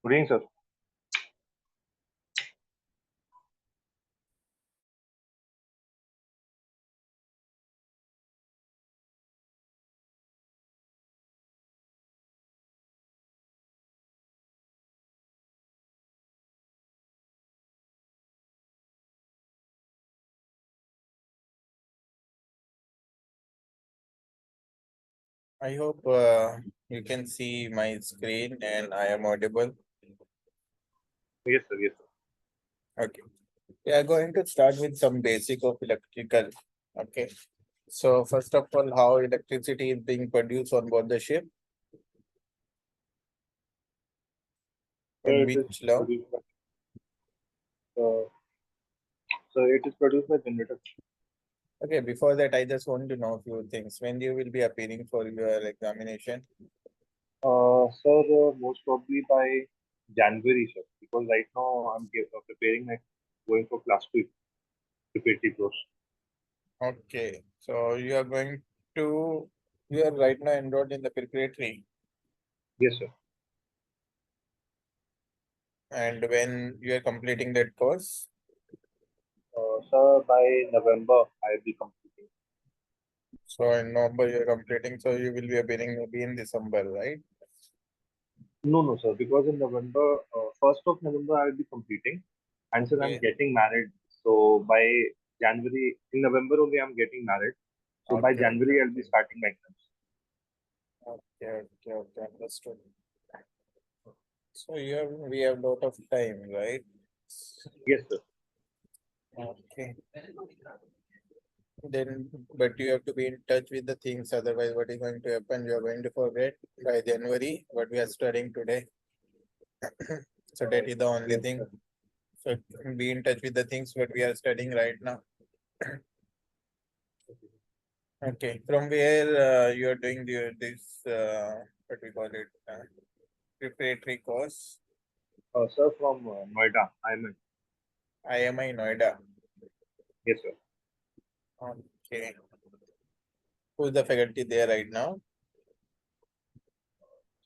Good evening, sir. I hope you can see my screen and I am audible. Yes, sir. Yes, sir. Okay. We are going to start with some basic of electrical. Okay. So first of all, how electricity is being produced on board the ship So and it is which law? produced by, uh, so it is produced by generator. Okay, before that, I just want to know a few things. When you will be appearing for your examination? Sir, most probably by January, sir. Because right now preparing my going for class 2 preparatory course. Okay. So you are going to, you are right now enrolled in the preparatory. Yes, sir. And when you are completing that course? Sir, by November I'll be completing. So in November you're completing, so you will be appearing maybe in December, right? No, no, sir. Because in November, 1st of November I'll be completing, and sir, I'm Okay, getting married. So by January, in November only I'm getting married. So by okay, okay, January I'll be okay, starting my exams. okay, understood. So we have lot of time, right? Yes, sir. Okay. Then, but you have to be in touch with the things, otherwise what is going to happen? You are going to forget by January what we are studying today. So that is the only Yes, thing. sir. So be in touch with the things what we are studying right now. Okay. From where you are doing this, what we call it, preparatory course? Sir, from Noida. I'm in. IMI Noida. Yes, sir. Okay. Who's the faculty there right now?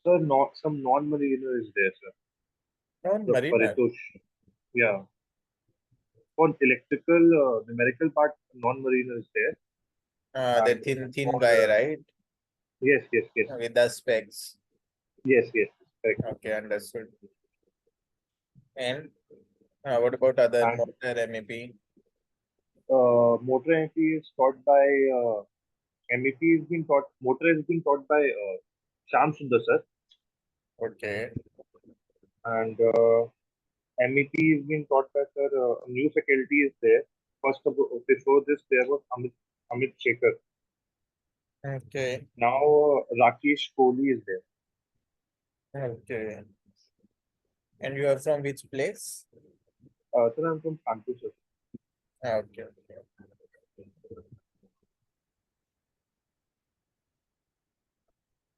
Sir, not some non-mariner is there, sir. Non The Mariner. Paritosh. Yeah. For electrical, numerical part, non-mariner is there. The And thin for guy, right? yes, yes, yes, With the specs. yes, yes, correct. Okay, understood. And what about other And motor MEP? motor MP is taught by MEP is being taught. Motor is being taught by Sham Sundar, sir. Okay. And MEP is being taught by sir. A new faculty is there. Before this, there was Amit Shekhar. Okay. Now Rakesh Kohli is there. Okay. And you are from which place? Sir, I'm from Kanpur, sir. Okay. Okay.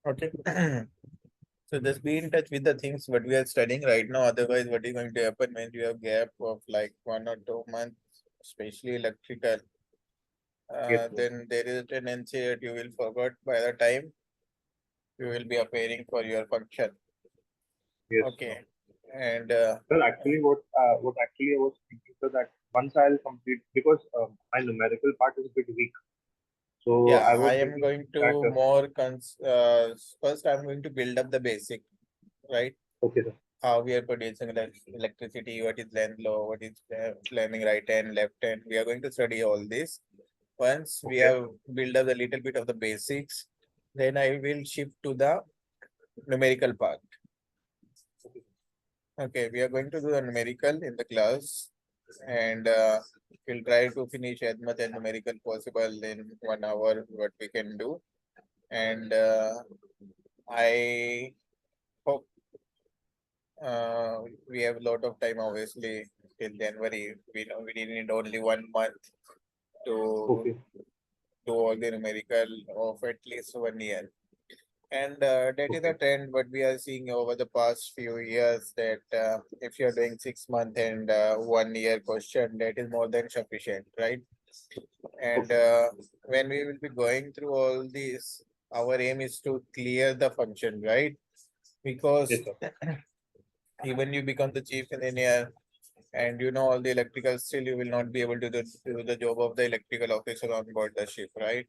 Okay. So just be in touch with the things what we are studying right now. Otherwise, what is going to happen when you have gap of like 1 or 2 months, especially electrical, Yes, sir. then there is a tendency that you will forget by the time you will be appearing for your function. Yes. Okay. And Sir, actually, what actually I was thinking, sir, that once I'll complete because my numerical part is a bit weak, so yeah, I I was am thinking going that to first I'm going to build up the basic, right? okay, sir, How we are producing electricity, what is land law, what is flaming right hand, left hand. We are going to study all this. Once we okay, have built up a little bit of the basics, then I will shift to the numerical part. okay, Okay, we are going to do a numerical in the class, and we'll try to finish as much as numerical possible in 1 hour, what we can do. And I hope we have a lot of time, obviously, till January. We know we need only 1 month to okay, do all the numerical of at least 1 year. And that is a okay, trend what we are seeing over the past few years that if you're doing 6 month and 1 year question, that is more than sufficient, right? And okay, when we will be going through all these, our aim is to clear the function, right? yes, Because sir, even you become the chief engineer and you know all the electrical, still you will not be able to do the job of the electrical officer on board the ship, right?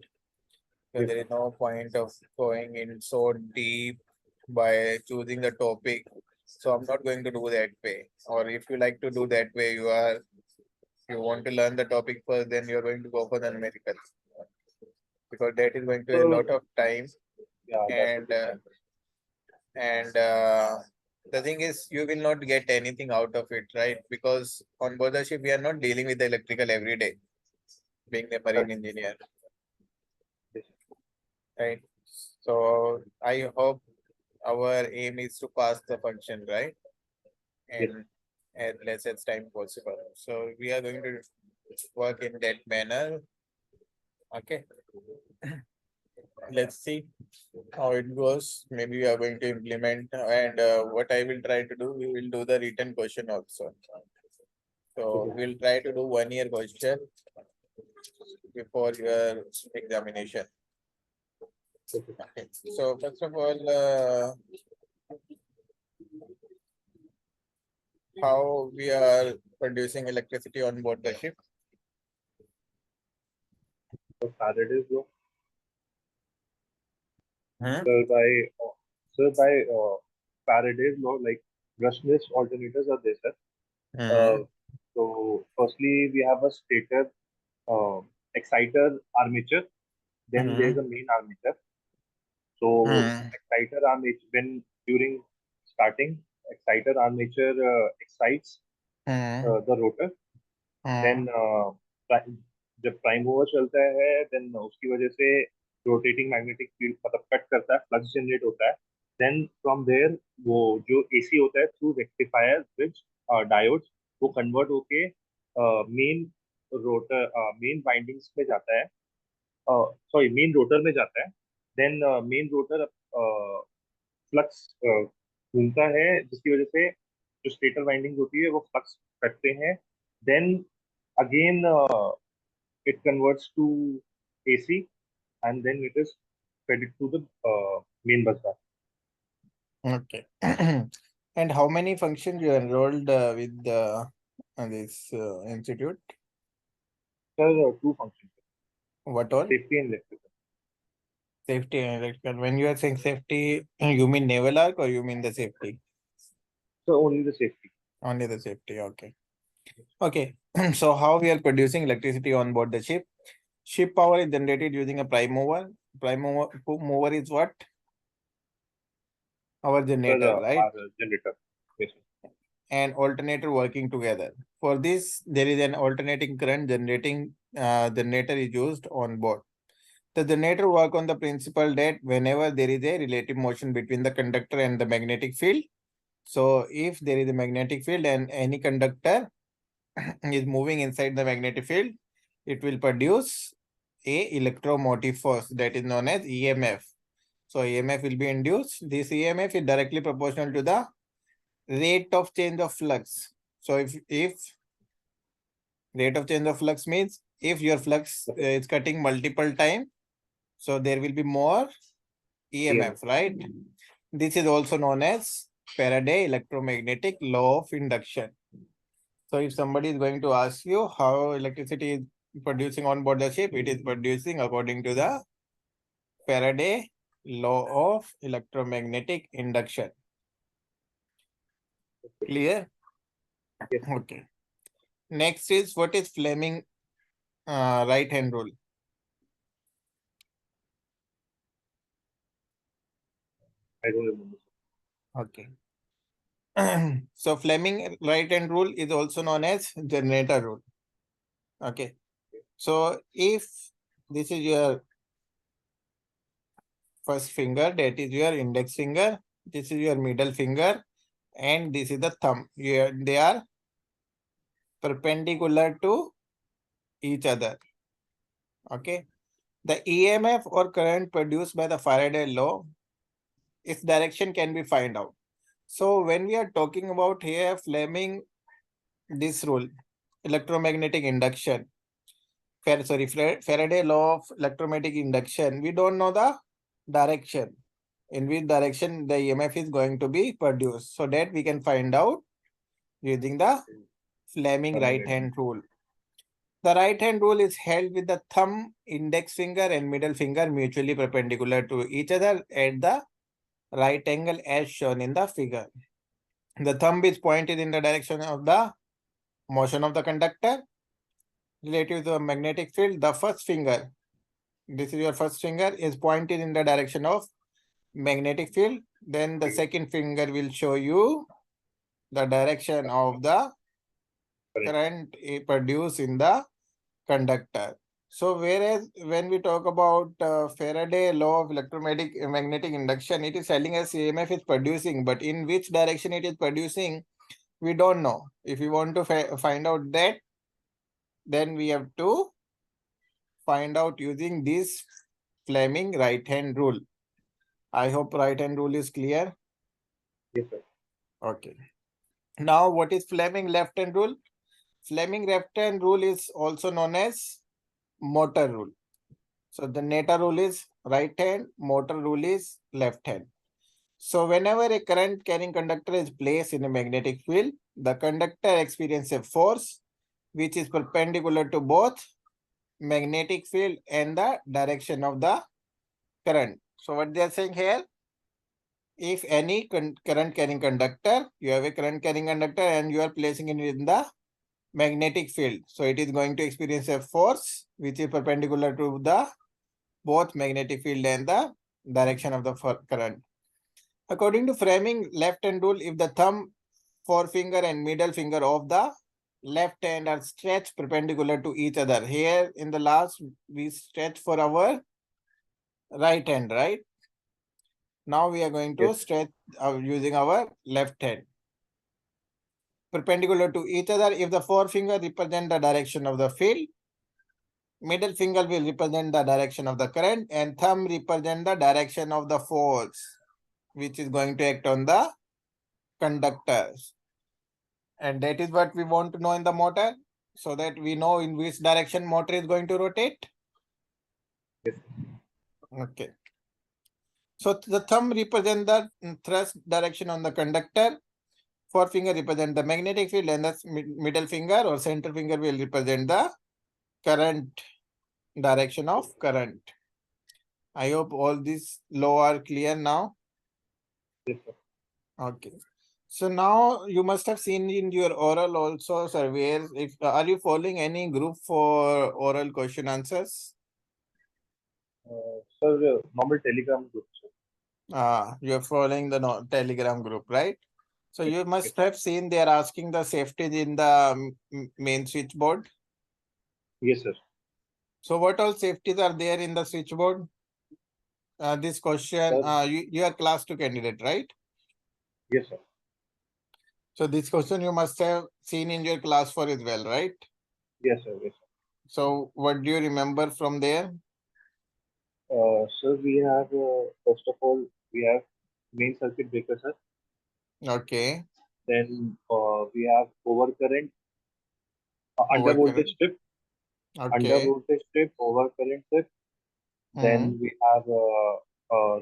So Yes, there sir. is no point of going in so deep by choosing the topic. So I'm not going to do that way. Or if you like to do that way, you want to learn the topic first, then you're going to go for the numerical because that is going to a So lot of time yeah, that will and be uh, fine. and the thing is you will not get anything out of it, right? Because on board the ship we are not dealing with the electrical every day, being a marine Correct. engineer, Yes, right? So I hope our aim is to pass the function, right? yes, And as less as time possible. So we are going to work in that manner. Okay. Let's see how it goes. Maybe we are going to implement, and what I will try to do, we will do the written question also. So okay, we'll try to do 1 year question before your examination. okay. Okay. So first of all, how we are producing electricity on board the ship? So Faraday's law, Hmm? sir, by Faraday's law, like brushless alternators are there, sir. Hmm. Uh, so firstly, we have a stator, uh, exciter armature. Then there is Hmm. a main armature. So Hmm. exciter armature, when during starting, exciter armature excites Hmm. the rotor. Hmm. Then जब prime mover चलता है then उसकी वजह से rotating magnetic field मतलब cut करता है, flux generate होता है. देन फ्रॉम देयर वो जो एसी होता है थ्रू रेक्टिफायर ब्रिज डायोड्स, वो कन्वर्ट होके मेन रोटर मेन वाइंडिंग्स में जाता है, सॉरी मेन रोटर में जाता है. देन मेन रोटर फ्लक्स घूमता है जिसकी वजह से जो स्टेटर वाइंडिंग होती है वो फ्लक्स करते हैं. Then again it converts to AC and then it is fed to the main bus bar. Okay. And how many functions you enrolled with this institute? There are two functions: What all? safety and electrical. Safety and electrical. When you are saying safety, you mean naval arc or you mean the safety? So only the safety. Only the safety. Okay. Okay. So how we are producing electricity on board the ship? Ship power is generated using a prime mover. Mover is what? Our Sir, generator, right? our generator. Yes, sir. And alternator working together. For this, there is an alternating current generating generator is used on board. The generator work on the principle that whenever there is a relative motion between the conductor and the magnetic field, so if there is a magnetic field and any conductor is moving inside the magnetic field, it will produce a electromotive force that is known as EMF. So EMF will be induced. This EMF is directly proportional to the rate of change of flux. So if rate of change of flux means if your flux Okay. is cutting multiple time, so there will be more EMF. EMF, right? This is also known as Faraday electromagnetic law of induction. So if somebody is going to ask you how electricity is producing on board the ship, it is producing according to the Faraday law of electromagnetic induction. Okay. Clear? Yes, sir. Okay. Next is what is Fleming right hand rule? I don't remember. Okay. So Fleming right hand rule is also known as generator rule. Okay. So if this is your first finger, that is your index finger, this is your middle finger, and this is the thumb. They are perpendicular to each other. Okay. The EMF or current produced by the Faraday law, its direction can be find out. So when we are talking about here Fleming this rule, electromagnetic induction, Faraday law of electromagnetic induction, we don't know the direction. in which direction the EMF is going to be produced. So that we can find out using the Fleming right hand rule. The right hand rule is held with the thumb, index finger and middle finger mutually perpendicular to each other at the right angle as shown in the figure. The thumb is pointed in the direction of the motion of the conductor relative to the magnetic field. The first finger, this is your first finger, is pointed in the direction of magnetic field. Then the second finger will show you the direction of the current produced in the conductor. So whereas when we talk about Faraday law of electromagnetic induction, it is telling us EMF is producing, but in which direction it is producing, we don't know. If you want to find out that, then we have to find out using this Fleming right hand rule. I hope right hand rule is clear. Yes, sir. Okay. Now what is Fleming left hand rule? Fleming left hand rule is also known as motor rule. So the Nater rule is right hand, motor rule is left hand. So whenever a current carrying conductor is placed in a magnetic field, the conductor experiences a force which is perpendicular to both magnetic field and the direction of the current. So what they are saying here, if any current carrying conductor, you have a current carrying conductor and you are placing it in the magnetic field. So it is going to experience a force which is perpendicular to the both magnetic field and the direction of the current. According to Fleming left hand rule, if the thumb, forefinger and middle finger of the left hand are stretched perpendicular to each other. Here in the last, we stretch for our right hand, right? Now we are going to Yes. stretch using our left hand. Perpendicular to each other, if the forefinger represent the direction of the field, middle finger will represent the direction of the current and thumb represent the direction of the force, which is going to act on the conductors. And that is what we want to know in the motor, so that we know in which direction motor is going to rotate. Yes. Okay. So the thumb represent the thrust direction on the conductor, forefinger represent the magnetic field, and the middle finger or center finger will represent the current, direction of current. I hope all these law are clear now. Yes, sir. Okay. So now you must have seen in your oral also surveys. If are you following any group for oral question answers? Sir, normal Telegram group, sir. You're following the Telegram group, right? So Yes, you yes, must have seen they are asking the safeties in the main switchboard. yes, sir. So what all safeties are there in the switchboard? This question, Sir, you are class 2 candidate, right? yes, sir. So this question you must have seen in your class 4 as well, right? Yes, sir. Yes, sir. So what do you remember from there? Sir, we have, first of all, we have main circuit breaker, sir. Okay. Then we have overcurrent, under voltage Overcurrent. strip, under Okay. voltage strip, overcurrent strip. Hmm. Then we have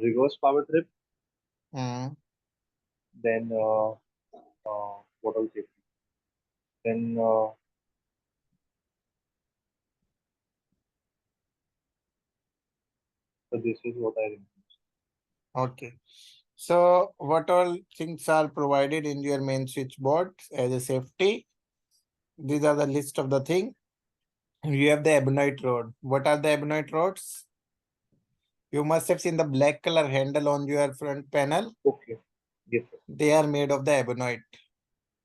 reverse power trip. Hmm. Then what else? Then so this is what I remember. Okay. So what all things are provided in your main switchboard as a safety? These are the list of the thing. You have the ebonite rod. What are the ebonite rods? You must have seen the black color handle on your front panel. Okay. Yes, sir. They are made of the ebonite.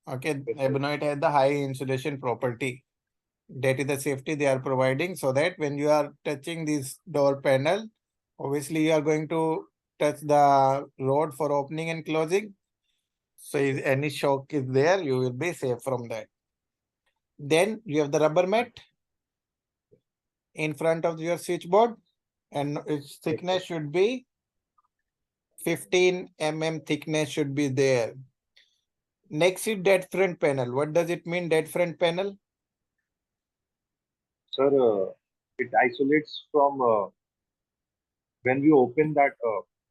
Okay, Yes, sir. ebonite has the high insulation property. That is the safety they are providing, so that when you are touching this door panel, obviously you are going to touch the rod for opening and closing. So if any shock is there, you will be safe from that. Then you have the rubber mat in front of your switchboard, and its Yes, sir. thickness should be 15 mm thickness should be there. Next is dead front panel. What does it mean, dead front panel? Sir, it isolates from when we open that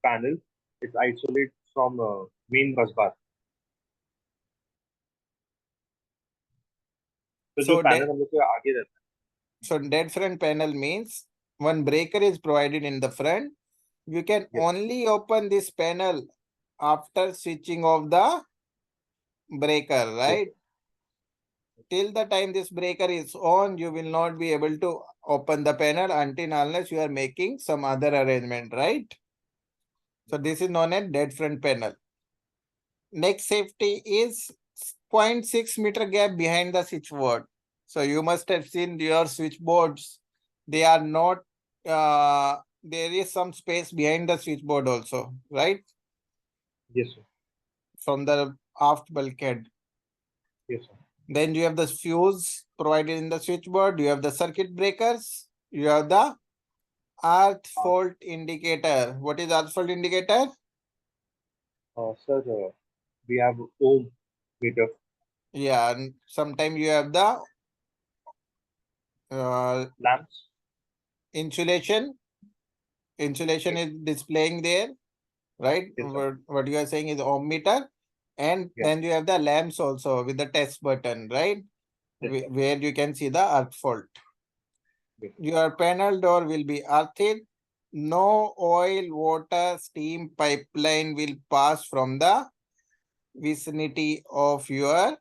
panel. It's isolated from main bus bar. तो जो So panel हम लोग के आगे रहता So dead front panel means one breaker is provided in the front. You can है, yes, only open this panel after switching off the breaker, yes, right? Till the time this breaker is on, you will not be able to open the panel until unless you are making some other arrangement, right? So this is known as dead front panel. Next safety is 0.6 meter gap behind the switchboard. So you must have seen your switchboards. They are not, there is some space behind the switchboard also, right? yes, sir, From the aft bulkhead. yes, sir. Then you have the fuse provided in the switchboard. You have the circuit breakers. You have the earth fault indicator. What is earth fault indicator? Sir, we have ohm meter, Yeah, and sometimes you have the lamps, insulation. Insulation yes, is displaying there, right? yes, sir, What you are saying is ohm meter. And yes, then you have the lamps also with the test button, right? yes, sir, Where you can see the earth fault. yes, Your panel door will be earthed. No oil, water, steam pipeline will pass from the vicinity of your yes,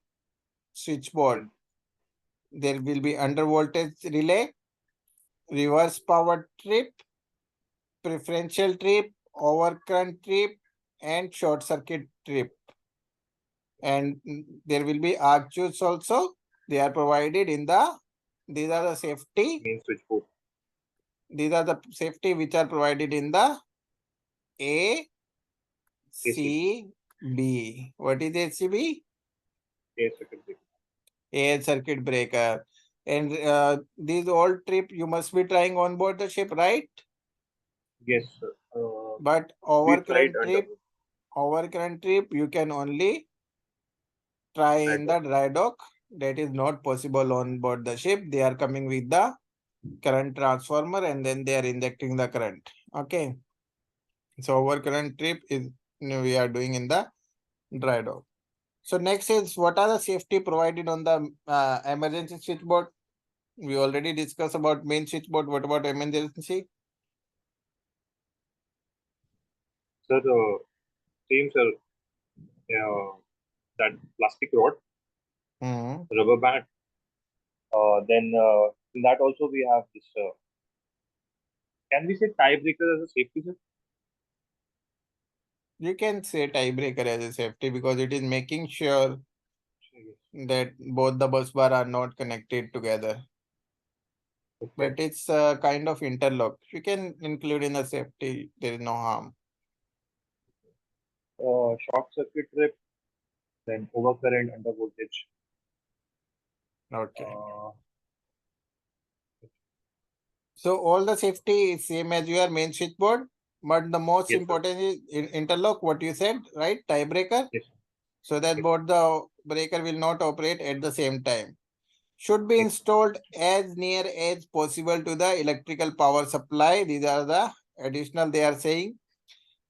switchboard. There will be under voltage relay, reverse power trip, preferential trip, overcurrent trip, and short circuit trip. And there will be arc tubes also. They are provided in the, these are the safety. main switchboard, These are the safety which are provided in the A, AC, C, B. What is ACB? A circuit breaker. A circuit breaker. And these all trip you must be trying on board the ship, right? Yes, sir. But We tried under overcurrent trip you can only try in driver. the dry dock. That is not possible on board the ship. They are coming with the current transformer and then they are injecting the current. Okay. So overcurrent trip is we are doing in the dry dock. So next is what are the safety provided on the emergency switchboard? We already discussed about main switchboard. What about emergency? Sir, same, sir. That plastic rod, Hmm. rubber band. Then in that also we have this. Can we say tiebreaker as a safety, sir? You can say tiebreaker as a safety because it is making sure Yes. that both the bus bar are not connected together. Okay. But it's kind of interlock. You can include in the safety. There is no harm. Short circuit trip, then overcurrent, under voltage. Okay. Uh, So all the safety is same as your main switchboard, but the most yes, sir. important is interlock. What you said, right? Tiebreaker, Yes, so that yes, both the breaker will not operate at the same time. Should be yes, installed as near as possible to the electrical power supply. These are the additional they are saying.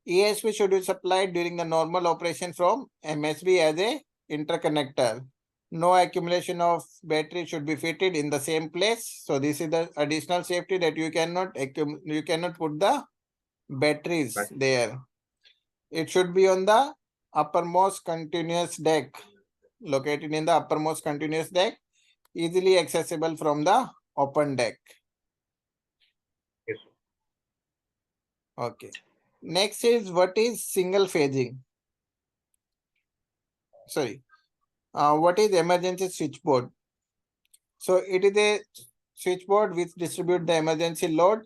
ESP should be supplied during the normal operation from MSB as a interconnector. No accumulation of battery should be fitted in the same place. So this is the additional safety that you cannot put the batteries right. there. It should be on the uppermost continuous deck, located in the uppermost continuous deck, easily accessible from the open deck. Yes, sir. Okay. Next is what is single phasing? Sorry. What is emergency switchboard? So it is a switchboard which distribute the emergency load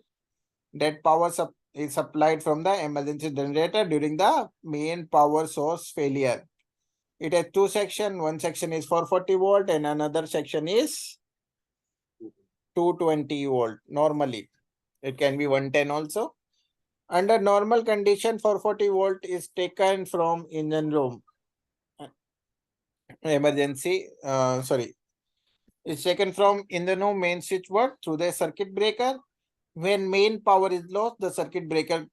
that is supplied from the emergency generator during the main power source failure. It has two sections. One section is 440 volt and another section is 220 volt. Normally, it can be 110 also. Under normal condition, 440 volt is taken from engine room. Emergency, sorry, it's taken from engine room main switchboard through the circuit breaker. When main power is lost, the circuit breaker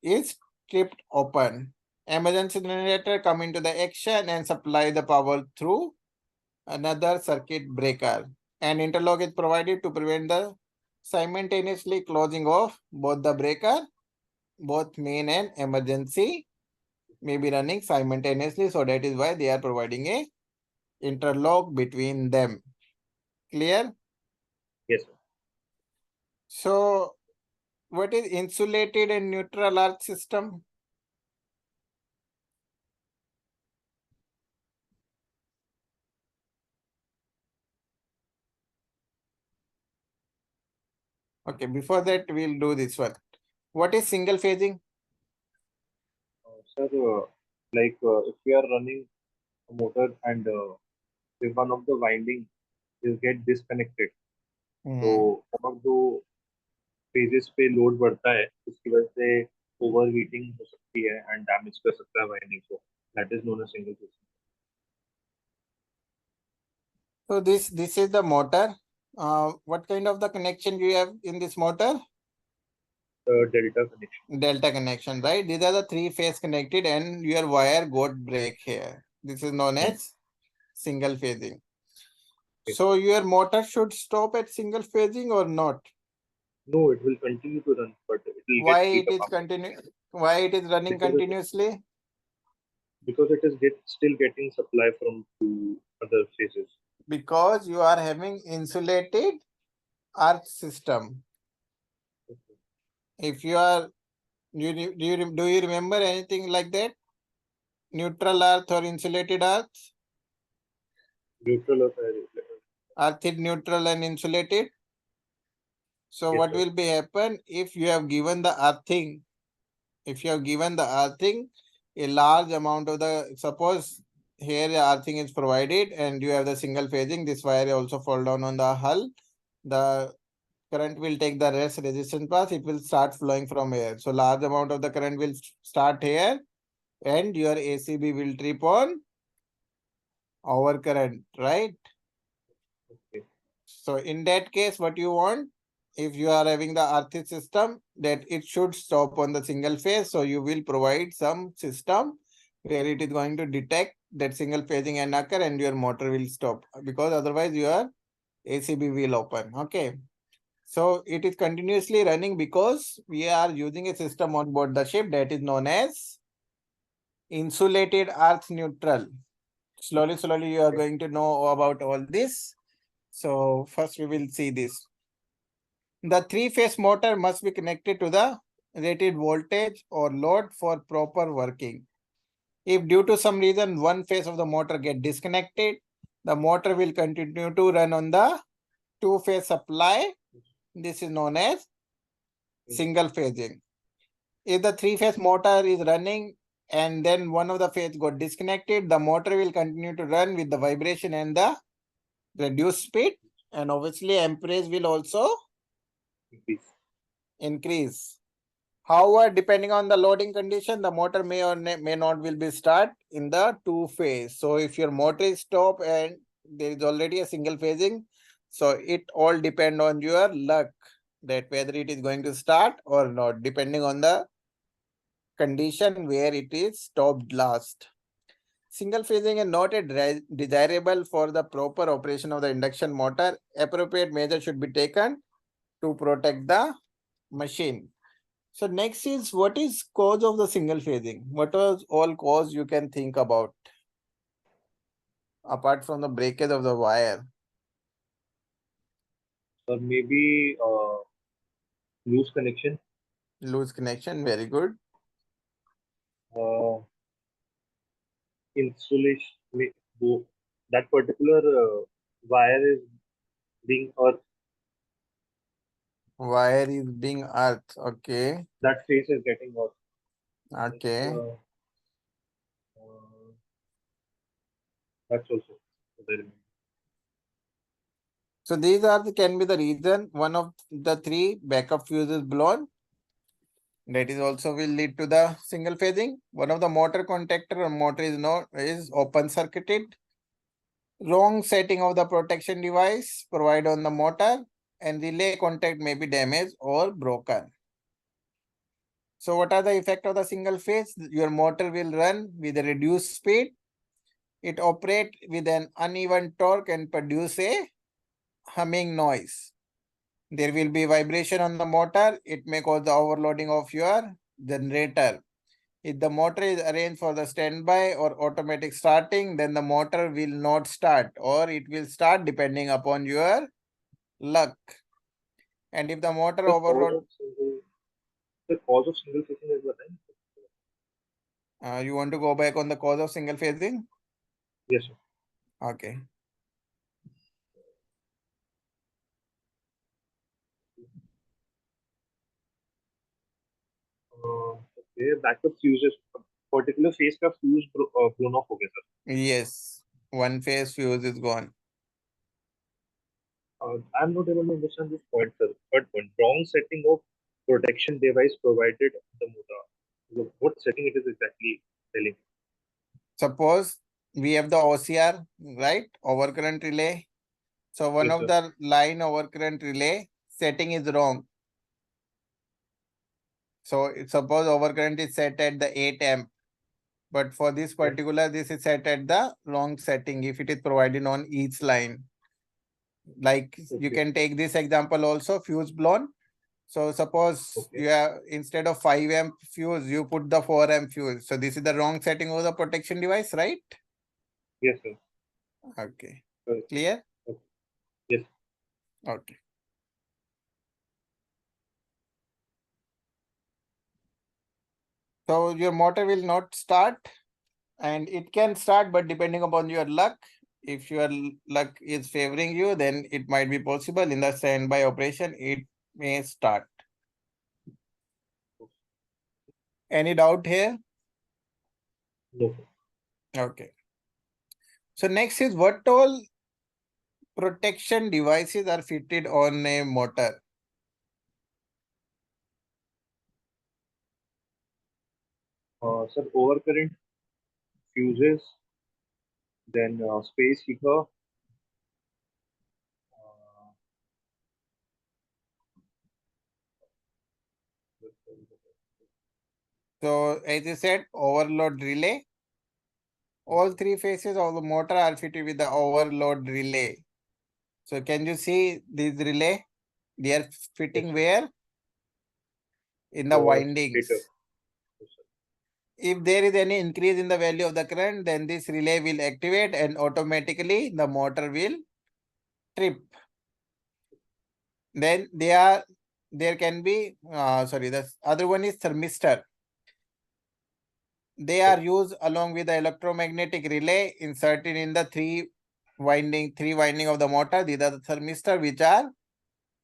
is stripped open. Emergency generator come into the action and supply the power through another circuit breaker. An interlock is provided to prevent the simultaneously closing of both the breaker, both main and emergency may be running simultaneously. So that is why they are providing a interlock between them. Clear? Yes, sir. So what is insulated and neutral arc system? Okay, before that we'll do this one. What is single phasing? Sir, if we are running a motor and if one of the winding is get disconnected, तो some of the phases पे load बढ़ता है, इसकी वजह से over heating हो सकती है एंड डैमेज कर सकता है वाइंडिंग को. That is known as single phase. So this is the motor. What kind of the connection you have in this motor? Delta connection. Delta connection, right? These are the three phase connected and your wire got break here. This is known as single phasing. So your motor should stop at single phasing or not? No, it will continue to run, but it will Why get peak it is up why it is running because continuously? it is still getting supply from two other phases. Because you are having insulated arc system. If you are do you remember anything like that? Neutral earth or insulated earth? Neutral or Earth is neutral and insulated. So yes, what sir. will be happen if you have given the earthing? If you have given the earthing, a large amount of the, suppose here the earthing is provided and you have the single phasing, this wire also fall down on the hull. The current will take the rest resistance path, it will start flowing from here. So large amount of the current will start here and your ACB will trip on our current, right? Okay. So in that case, what you want, if you are having the RT system, that it should stop on the single phase. So you will provide some system where it is going to detect that single phasing and occur and your motor will stop, because otherwise your ACB will open. Okay. So it is continuously running because we are using a system on board the ship that is known as insulated earth neutral. Slowly you are going to know about all this. So first we will see this. The three-phase motor must be connected to the rated voltage or load for proper working. If due to some reason one phase of the motor get disconnected, the motor will continue to run on the two-phase supply. This is known as single phasing. If the three-phase motor is running and then one of the phase got disconnected, the motor will continue to run with the vibration and the reduced speed, and obviously amperage will also increase. However, depending on the loading condition, the motor may or may not will be start in the two phase. So if your motor is stop and there is already a single phasing, so it all depend on your luck that whether it is going to start or not, depending on the condition where it is stopped last. Single phasing is not a desirable for the proper operation of the induction motor. Appropriate measure should be taken to protect the machine. So next is, what is cause of the single phasing? What was all cause you can think about apart from the breakage of the wire? Or maybe loose connection. Loose connection, very good. Uh, Insulation. That particular wire is being earth. Wire is being earth, okay. That phase is getting earth. Okay. Uh, that's also there. So these are can be the reason. One of the three backup fuse is blown. That is also will lead to the single phasing. One of the motor contactor or motor is open circuited. Wrong setting of the protection device provide on the motor, and relay contact may be damaged or broken. So what are the effect of the single phase? Your motor will run with a reduced speed. It operate with an uneven torque and produce a humming noise. There will be vibration on the motor. It may cause the overloading of your generator. If the motor is arranged for the standby or automatic starting, then the motor will not start, or it will start depending upon your luck. And if the motor The cause overload, of single, the cause of single phasing is what you want to go back on the cause of single phasing? Yes, sir. Okay. Okay, backup fuses, particular phase का fuse blown off हो गया sir. Yes. One phase fuse is gone. I'm not able to understand this point, sir. But one wrong setting of protection device provided the motor. So what setting it is exactly telling? Suppose we have the OCR, right? Overcurrent relay. So one Yes, of sir. the line overcurrent relay setting is wrong. So suppose overcurrent is set at the 8 amp. But for this Yes. particular, this is set at the wrong setting if it is provided on each line. Like you Okay. can take this example also, fuse blown. So suppose Okay. you have, instead of 5 amp fuse, you put the 4 amp fuse. So this is the wrong setting of the protection device, right? Yes, sir. Okay. Correct. Clear? Okay. Yes. Okay. So your motor will not start, and it can start, but depending upon your luck, if your luck is favoring you, then it might be possible in the standby operation, it may start. Any doubt here? No, sir. Okay. So next is, what all protection devices are fitted on a motor? Sir, overcurrent fuses, then space heater, uh, So as I said, overload relay. All three phases of the motor are fitted with the overload relay. So can you see this relay? They are yes, fitting sir. where? In the Stator. windings. Yes, sir. If there is any increase in the value of the current, then this relay will activate and automatically the motor will trip. Then there can be, sorry, the other one is thermistor. They are Okay. used along with the electromagnetic relay inserted in the three winding of the motor. These are the thermistor which are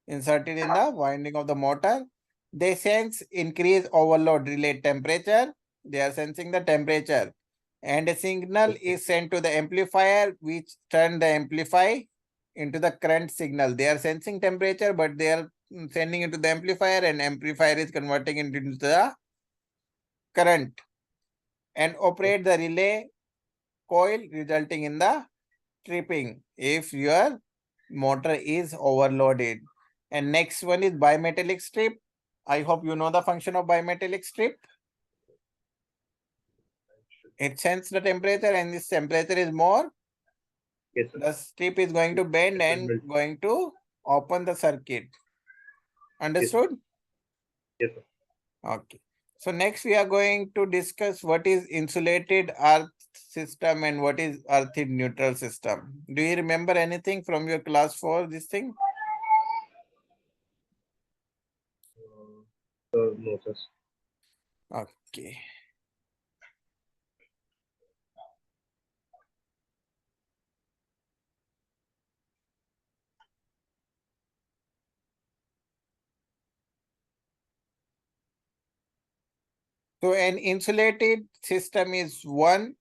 inserted in the winding of the motor. They sense increase overload relay temperature. They are sensing the temperature. And a signal Okay. is sent to the amplifier, which turn the amplify into the current signal. They are sensing temperature, but they are sending it to the amplifier, and amplifier is converting it into the current and Okay. operate the relay coil, resulting in the tripping if your motor is overloaded. And next one is bimetallic strip. I hope you know the function of bimetallic strip. It sends the temperature, and this temperature is more, Yes, sir. the strip is going to bend It will and melt. going to open the circuit. Yes, sir. Understood? Yes, sir. Okay. So next we are going to discuss what is insulated earth system and what is earthed neutral system. Do you remember anything from your class 4, this thing? No, sir. Okay. So an insulated system is one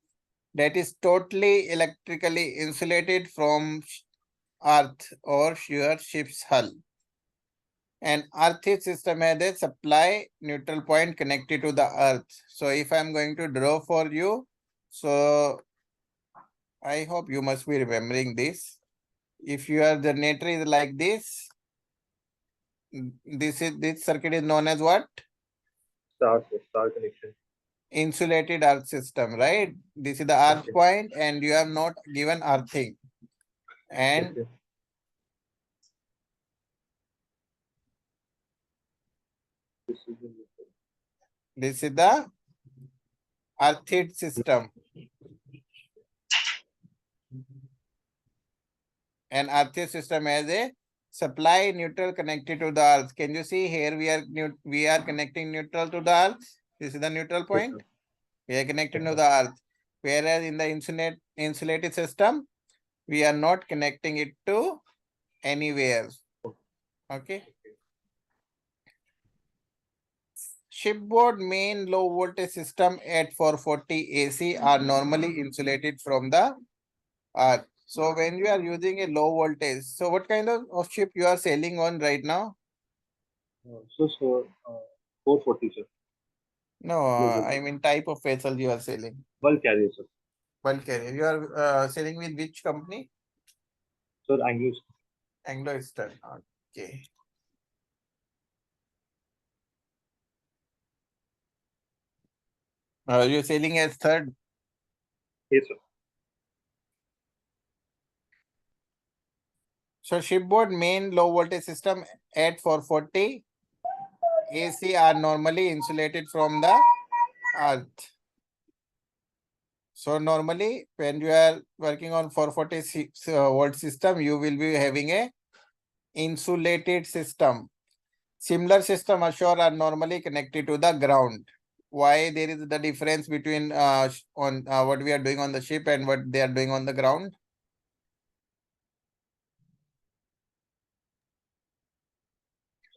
that is totally electrically insulated from earth or your ship's hull. An earthy system has a supply neutral point connected to the earth. So if I'm going to draw for you, so I hope you must be remembering this. If your generator is like this, this circuit is known as what? star connection. Insulated earth system, right? This is the earth Okay. point and you have not given earthing. And Okay. This is this is the earthed system. And earthed system has a supply neutral connected to the earth. Can you see here we are connecting neutral to the earth? This is the neutral yes, point. sir. We are connected Yes, to sir. the earth. Whereas in the insulated system, we are not connecting it to anywhere. Okay. Shipboard main low voltage system at 440 AC are normally insulated from the earth. So when you are using a low voltage, so what kind of ship you are sailing on right now? So 440, sir. No, Global. I mean type of vessel you are sailing. Bulk carrier, sir. Bulk carrier. You are sailing with which company? Sir, Angus. Anglo Eastern. Okay. You're sailing as third. Yes, sir. So shipboard main low voltage system at 440 AC are normally insulated from the earth. So normally when you are working on 446 volt system, you will be having a insulated system. Similar system ashore are normally connected to the ground. Why there is the difference between on what we are doing on the ship and what they are doing on the ground?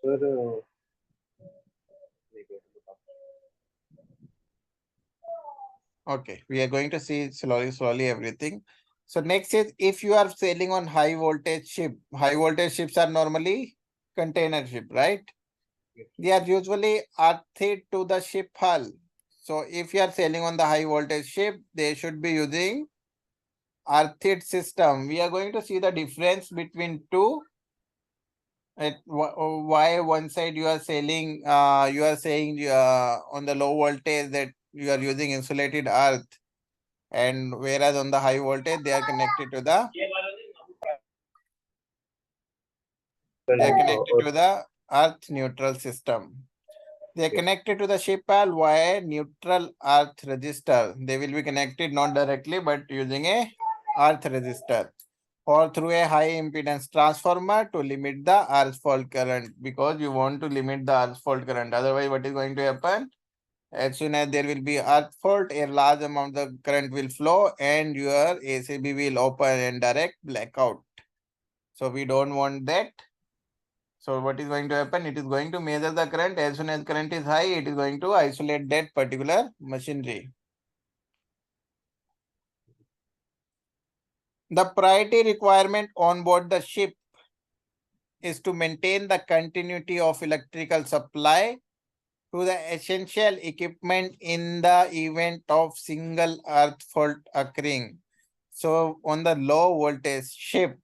Sir, Okay, we are going to see slowly everything. So next is if you are sailing on high voltage ship, high voltage ships are normally container ship, right? yes, They are usually earthed to the ship hull. So if you are sailing on the high voltage ship, they should be using earthed system. We are going to see the difference between two. Why one side you are sailing, you are saying on the low voltage that you are using insulated earth, and whereas on the high voltage they are connected to the sir, they are like connected to the earth neutral system. They are yes, connected to the ship hull via neutral earth resistor. They will be connected not directly but using a earth resistor or through a high impedance transformer to limit the earth fault current, because you want to limit the earth fault current. Otherwise, what is going to happen? As soon as there will be earth fault, a large amount of current will flow and your ACB will open and direct blackout. So we don't want that. So what is going to happen? It is going to measure the current. As soon as current is high, it is going to isolate that particular machinery. The priority requirement on board the ship is to maintain the continuity of electrical supply to the essential equipment in the event of single earth fault occurring. So on the low voltage ship,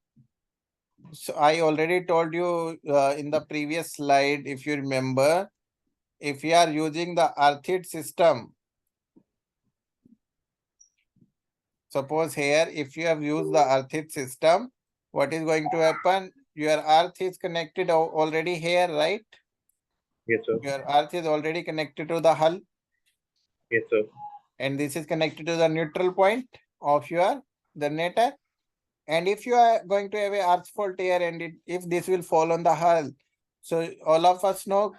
so I already told you in the previous slide, if you remember, if you are using the earthed system, suppose here, if you have used the earthed system, what is going to happen? Your earth is connected already here, right? yes, sir. Your earth is already connected to the hull, Yes, sir. and this is connected to the neutral point of your generator. And if you are going to have a earth fault here and if this will fall on the hull, so all of us know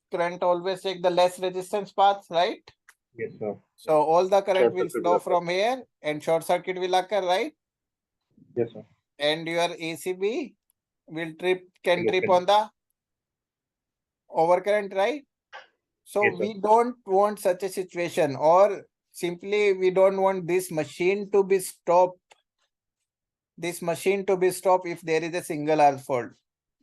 current always take the less resistance path, right? Yes, sir. So all the current Short will circuit will flow occur. from here and short circuit will occur, right? Yes, sir. And your ACB will can Yes, trip sir. on the overcurrent, right? So Yes, sir. we don't want such a situation, or simply we don't want this machine to be stopped. This machine to be stopped if there is a single earth fault.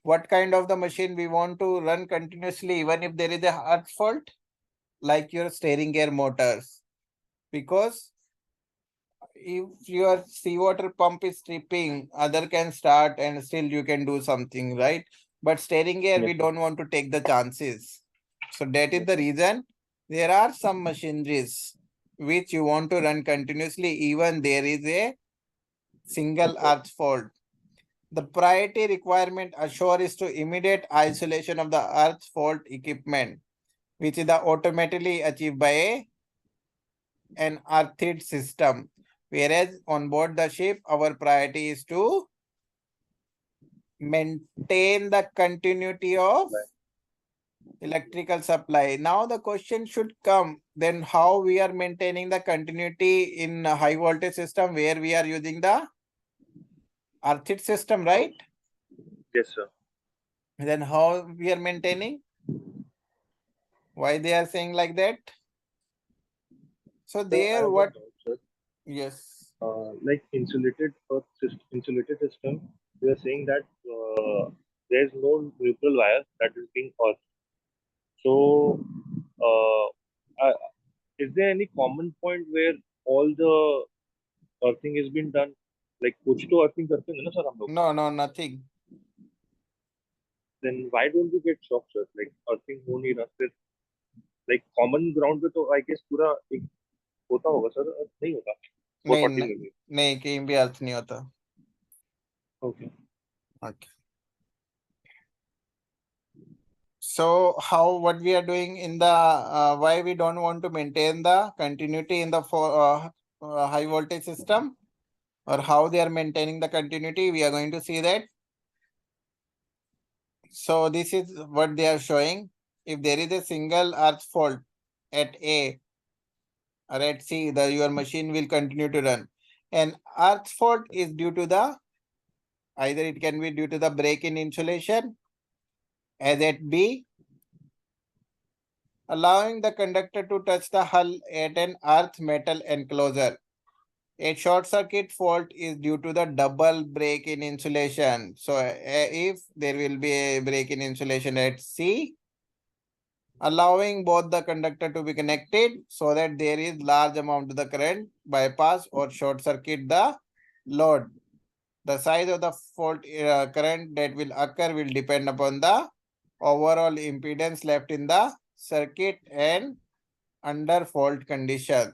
What kind of the machine we want to run continuously even if there is a earth fault? Like your steering gear motors. Because if your seawater pump is tripping, other can start and still you can do something, right? But steering gear, Yes, we sir. don't want to take the chances. So that is Yes, the sir. reason there are some machineries which you want to run continuously, even there is a single earth fault. The priority requirement assure is to immediate isolation of the earth fault equipment, which is automatically achieved by an earthed system. Whereas on board the ship, our priority is to maintain the continuity of electrical supply. Now the question should come, then how we are maintaining the continuity in a high voltage system where we are using the earthed system, right? Yes, sir. Then how we are maintaining? Why they are saying like that? So Sir, I there have a what? doubt, sir. Yes. Like insulated system, we are saying that there is no neutral wire that is being earthed. So, uh, uh, is there any common point where all the earthing has been done? Like कुछ तो earthing करते हैं ना sir हम लोग. No, no, nothing. Then why don't we get shocked, sir? Like earthing हो नहीं रहा फिर like common ground पे तो I guess पूरा एक होता होगा sir, नहीं होता नहीं 440 में भी. नहीं कहीं भी अर्थ नहीं होता. Okay. Okay. So how what we are doing in the why we don't want to maintain the continuity in the high voltage system, or how they are maintaining the continuity, we are going to see that. So this is what they are showing. If there is a single earth fault at A or at C, your machine will continue to run. An earth fault is due to the, either it can be due to the break in insulation as at B, allowing the conductor to touch the hull at an earth metal enclosure. A short circuit fault is due to the double break in insulation. So if there will be a break in insulation at C, allowing both the conductor to be connected so that there is large amount of the current bypass or short circuit the load. The size of the fault current that will occur will depend upon the overall impedance left in the circuit and under fault condition.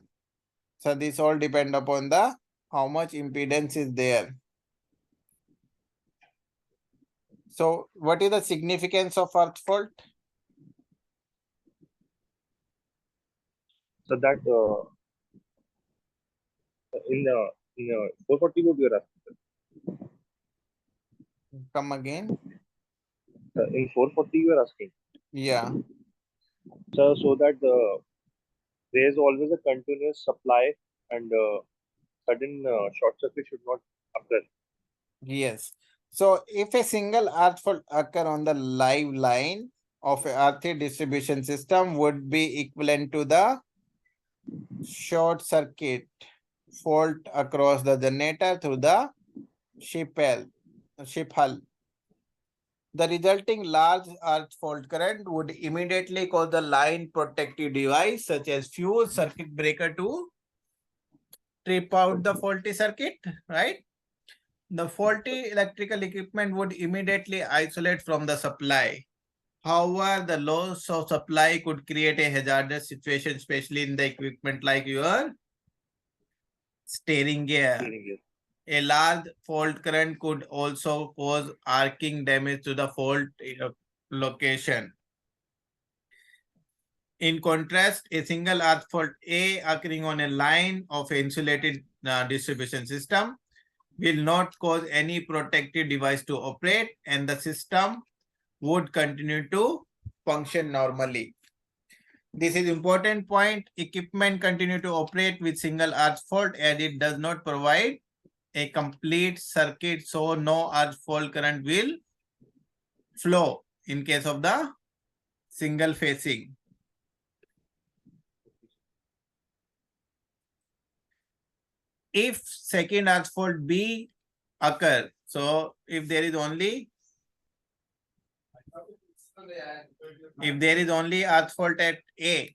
So this all depend upon the how much impedance is there. So what is the significance of earth fault? So that in 440 would be asking. Come again. In 440 you are asking. Yeah. So that there is always a continuous supply and sudden short circuit should not occur. Yes. So if a single earth fault occur on the live line of a earthy distribution system would be equivalent to the short circuit fault across the generator through the ship hull. The resulting large earth fault current would immediately cause the line protective device such as fuse circuit breaker to trip out the faulty circuit, right? The faulty electrical equipment would immediately isolate from the supply. However, the loss of supply could create a hazardous situation, especially in the equipment like your steering gear. A large fault current could also cause arcing damage to the fault location. In contrast, a single earth fault A occurring on a line of insulated distribution system will not cause any protective device to operate, and the system would continue to function normally. This is important point. Equipment continue to operate with single earth fault as it does not provide a complete circuit, so no earth fault current will flow in case of the single phasing. If second earth fault B occur, so if there is only earth fault at A,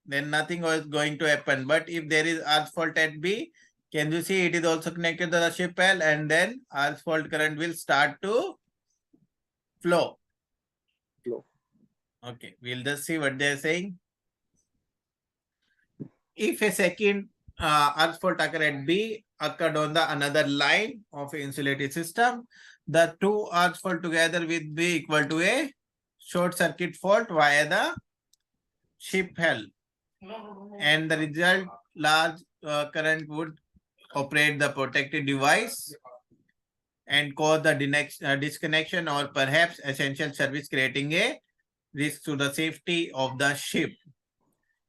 then nothing is going to happen. But if there is earth fault at B, can you see it is also connected to the ship L, and then earth fault current will start to flow. Okay, we'll just see what they're saying. if a second earth fault occur at B occurred on the another line of insulated system, the two earth fault together will be equal to a short circuit fault via the ship hell, and the result large current would operate the protected device and cause the disconnection or perhaps essential service, creating a risk to the safety of the ship.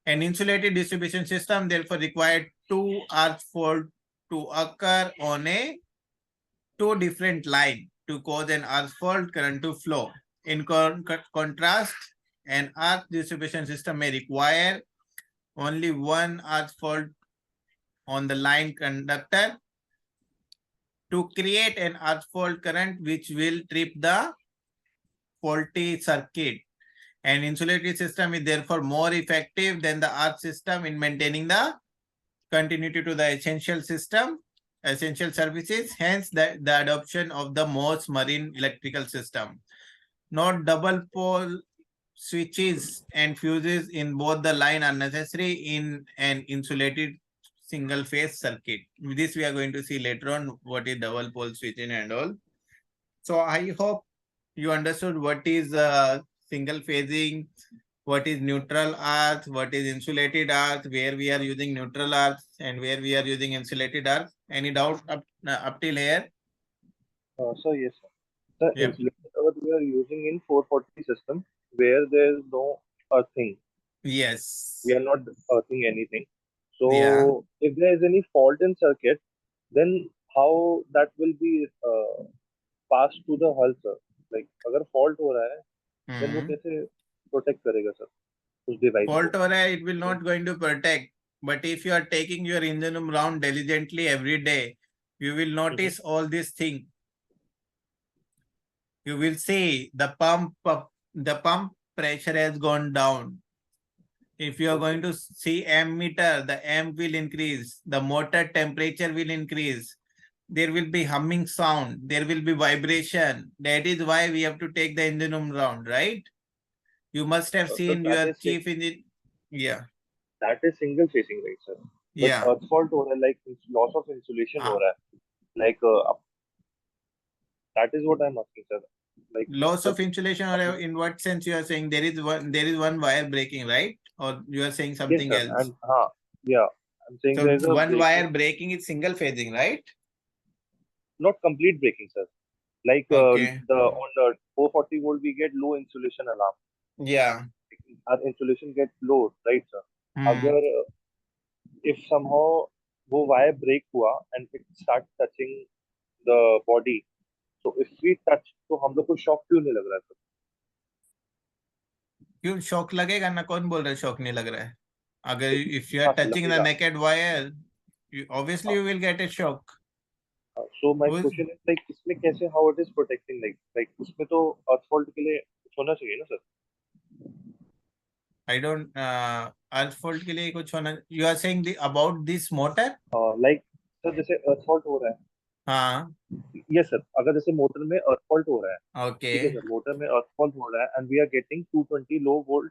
An insulated distribution system therefore required two earth fault to occur on a two different line to cause an earth fault current to flow. In contrast, an earth distribution system may require only one earth fault on the line conductor to create an earth fault current which will trip the faulty circuit. An insulated system is therefore more effective than the earth system in maintaining the continuity to the essential system, essential services, hence the adoption of the most marine electrical system. Not double pole switches and fuses in both the line are necessary in an insulated single phase circuit. This we are going to see later on what is double pole switching and all. So I hope you understood what is single phasing, what is neutral earth, what is insulated earth, where we are using neutral earth and where we are using insulated earth. Any doubt up till here? So yes, sir. The Yep. insulated earth we are using in 440 system where there is no earthing. We Yes. are not earthing anything. Yeah. So if there is any fault in circuit, then how that will be passed to the hull, sir? Like अगर fault हो रहा है, then वो Hmm. कैसे protect करेगा sir उस device Fault को? or it will not going to protect. But if you are taking your engine room round diligently every day, you will Mhm. notice all these things. You will see the pump pressure has gone down. If you are Okay. going to see amp meter, the amp will increase, the motor temperature will increase, there will be humming sound, there will be vibration. That is why we have to take the engine room round, right? You must have So seen your chief engine. Yeah, that is single facing, right, sir? But yeah. earth fault हो रहा है, like loss of insulation हो Uh, रहा है. Like that is what I'm asking, sir. Like loss the of insulation, or in what sense you are saying there is one wire breaking, right? Or you are saying yes, something sir. else? And yeah, I'm saying So there is a one breaking, wire breaking is single phasing, right? not complete breaking, sir. Like Okay. the on the 440 volt we get low insulation alarm. Yeah. Our insulation gets low, right, sir? Hmm. अगर if somehow वो wire break हुआ and it start touching the body, so if we touch, तो हम लोग को shock क्यों नहीं लग रहा है sir? क्यों शॉक लगेगा ना? कौन बोल रहा है शॉक नहीं लग रहा है? अगर तो इफ यू आर हाँ सर टचिंग द लगेगा. नेकेड वायर, obviously हाँ. you will get a shock. So my Who's, question is like इसमें कैसे how it is protecting, like उसमें तो earth fault के लिए कुछ होना चाहिए ना sir? I don't earth fault के लिए कुछ होना? You are saying about this motor? Like sir जैसे earth fault हो रहा है. हाँ. Yes sir, अगर जैसे मोटर में earth fault हो रहा है, ठीक है Okay. सर, मोटर में earth fault हो रहा है and we are getting 220 low volt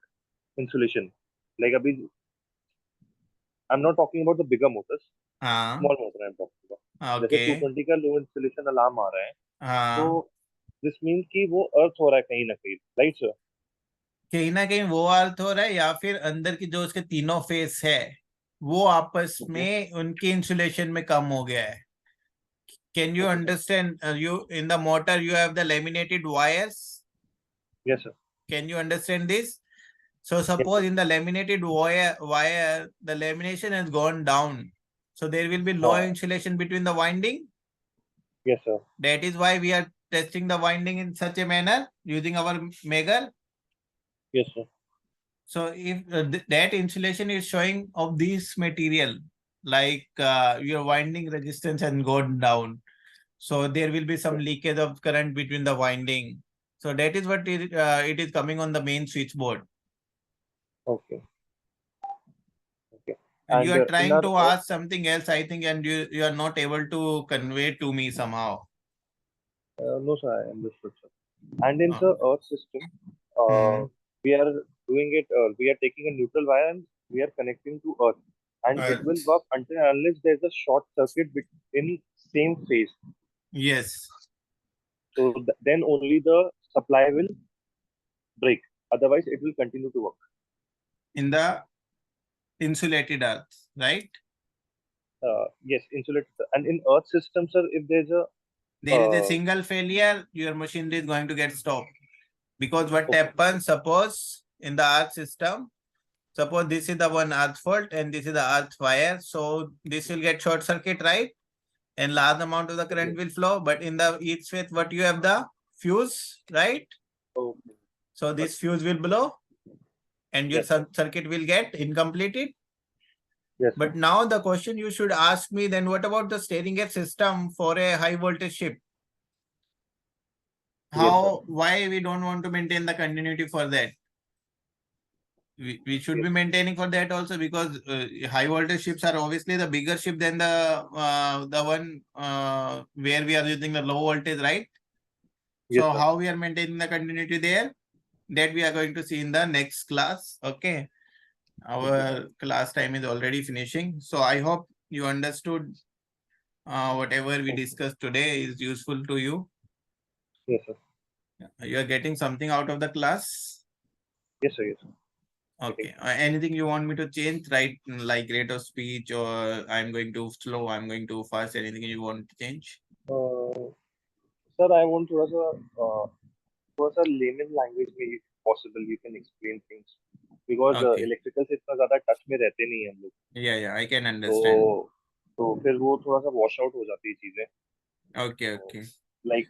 insulation. Like अभी I'm not talking about the bigger motors, हाँ. small motor I'm talking about. जैसे Okay. 220 का लो इंसुलेशन अलार्म आ रहा है, तो हाँ. दिस मीन कि वो अर्थ हो रहा है कहीं ना कहीं, राइट सर? कहीं ना कहीं वो अर्थ हो रहा है, या फिर अंदर की जो उसके तीनों फेस है वो आपस ओके. में उनकी इंसुलेशन में कम हो गया है. Can you okay sir. understand? You in the motor you have the laminated wires. Yes sir. Can you understand this? So yes suppose sir. in the laminated wire, the lamination has gone down. So there will be low हाँ. insulation between the winding. Yes sir. That is why we are testing the winding in such a manner using our megar. Yes sir. So if that insulation is showing of this material, like your winding resistance has gone down. So there will be some leakage of current between the winding. So that is what it is coming on the main switchboard. Okay. Okay. And you and are in trying our to earth, ask something else, I think, and you are not able to convey to me somehow. No sir I understood sir. And in Uh, the earth system hmm. we are doing it, we are taking a neutral wire and we are connecting to earth. and it will work until and unless there's a short circuit in same phase. Yes, So then only the supply will break. Otherwise, it will continue to work. in the insulated earth, right? Yes, insulated. And in earth system, sir, if there's a There is a single failure, your machinery is going to get stopped. Because what okay, happens, suppose in the earth system, suppose this is the one earth fault and this is the earth wire. So this will get short circuit, right? And large amount of the current will flow. But in the each phase, what you have the fuse, right? okay, So this fuse will blow and your yes, sir. circuit will get incompleted. Yes, sir. But now the question you should ask me, then what about the steering gear system for a high voltage ship? Yes, sir. Why we don't want to maintain the continuity for that? We should Yes, be maintaining for that also, because high voltage ships are obviously the bigger ship than the one where we are using the low voltage, right? yes, So sir. how we are maintaining the continuity there, that we are going to see in the next class. Okay, Okay. our class time is already finishing, so I hope you understood whatever we Okay. discussed today is useful to you. Yes, sir. You are getting something out of the class. Yes, sir. Yes, sir. Okay. Okay. Anything you want me to change, right? Like rate of speech, or I'm going too slow, I'm going too fast. Anything you want to change? Sir, I want थोड़ा सा layman language में if possible you can explain things because Okay. Electrical से इतना ज्यादा touch में रहते नहीं हैं हम लोग. Yeah, I can तो understand. फिर वो थोड़ा सा वॉश आउट हो जाती है चीजें. Okay. लाइक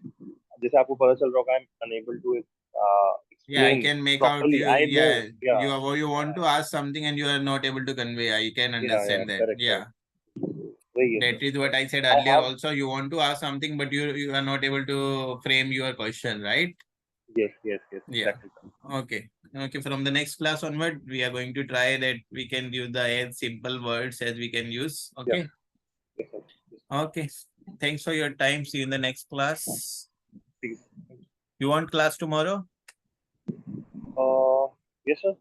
जैसे आपको पता चल रहा होगा, I am unable to Yeah, I explain can make out properly. you. I know. Yeah, Yeah. you want to ask something and you are not able to convey. I can Yeah, understand that. correct, Yeah, correct. वही है that sir. is what I said I earlier. have. Also, you want to ask something, but you are not able to frame your question, right? Yes, Yeah. exactly, sir. Okay. Okay. From the next class onward, we are going to try that we can use the as simple words as we can use. Yeah. Okay. Yes, sir. Yes, Okay. Thanks for your time. See you in the next class. please. You want class tomorrow? Uh, yes, sir.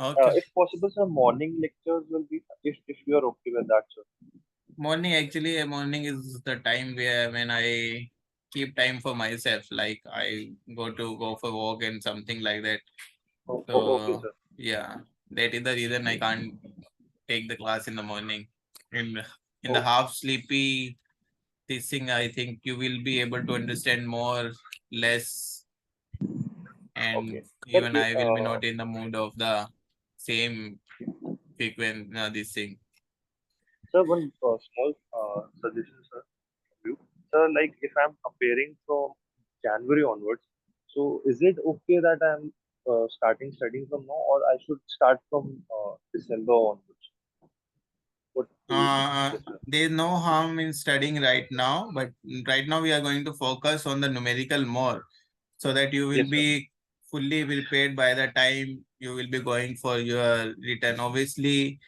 Okay. If possible, sir, morning lectures will be if you are okay with that, sir. Morning, actually, morning is the time where when I keep time for myself. Like I go for walk and something like that. Okay, So sir. yeah, that is the reason I can't take the class in the morning. In in the Oh, half sleepy this thing, I think you will be able to understand more, less, and okay. Sir, even I will be not in the mood of the same frequent this thing. sir, one small suggestion, sir. For you. Sir, like if I'm comparing from January onwards, so is it okay that I'm starting studying from now, or I should start from December onwards? What do you suggest, sir? There is no harm in studying right now, but right now we are going to focus on the numerical more, so that you will Yes, sir. be fully prepared by the time you will be going for your return. Obviously,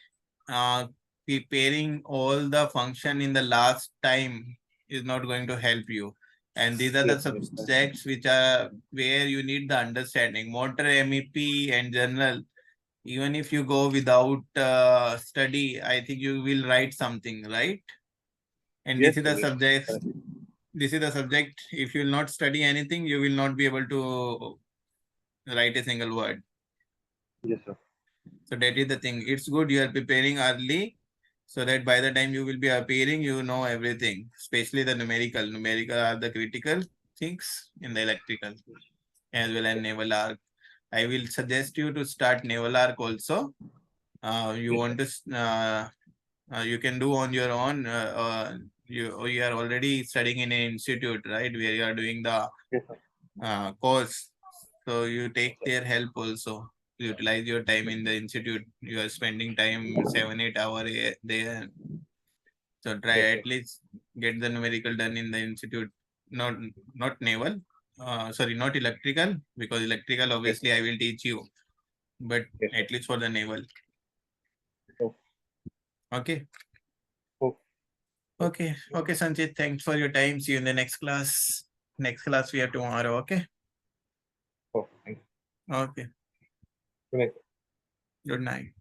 uh, preparing all the function in the last time is not going to help you. And these are the Yes, sir. subjects which are where you need the understanding. Motor, MEP, and general. Even if you go without study, I think you will write something, right? And this Yes, is sir. the Yes, sir. subject. Correct. This is the subject. If you will not study anything, you will not be able to write a single word. Yes, sir. So that is the thing. It's good you are preparing early, so that by the time you will be appearing, you know everything, especially the numerical. Numerical are the critical things in the electrical as well as Yes, naval arc. I will suggest you to start naval arc also. You yes, want sir. to you can do on your own. You are already studying in an institute, right, where you are doing the Yes, sir. course. So you Yes, take sir. their help also. Utilize your time in the institute. You are spending time 7-8 hours there. So try Yes, sir. at least get the numerical done in the institute. Not not naval. Sorry, not electrical, because electrical Yes, obviously sir. I will teach you, but Yes, sir. at least for the naval. Oh, Okay. oh, oh, Okay, Sanjit. Thanks for your time. See you in the next class. Next class we have tomorrow. Okay. oh, thank Okay. you. Good night.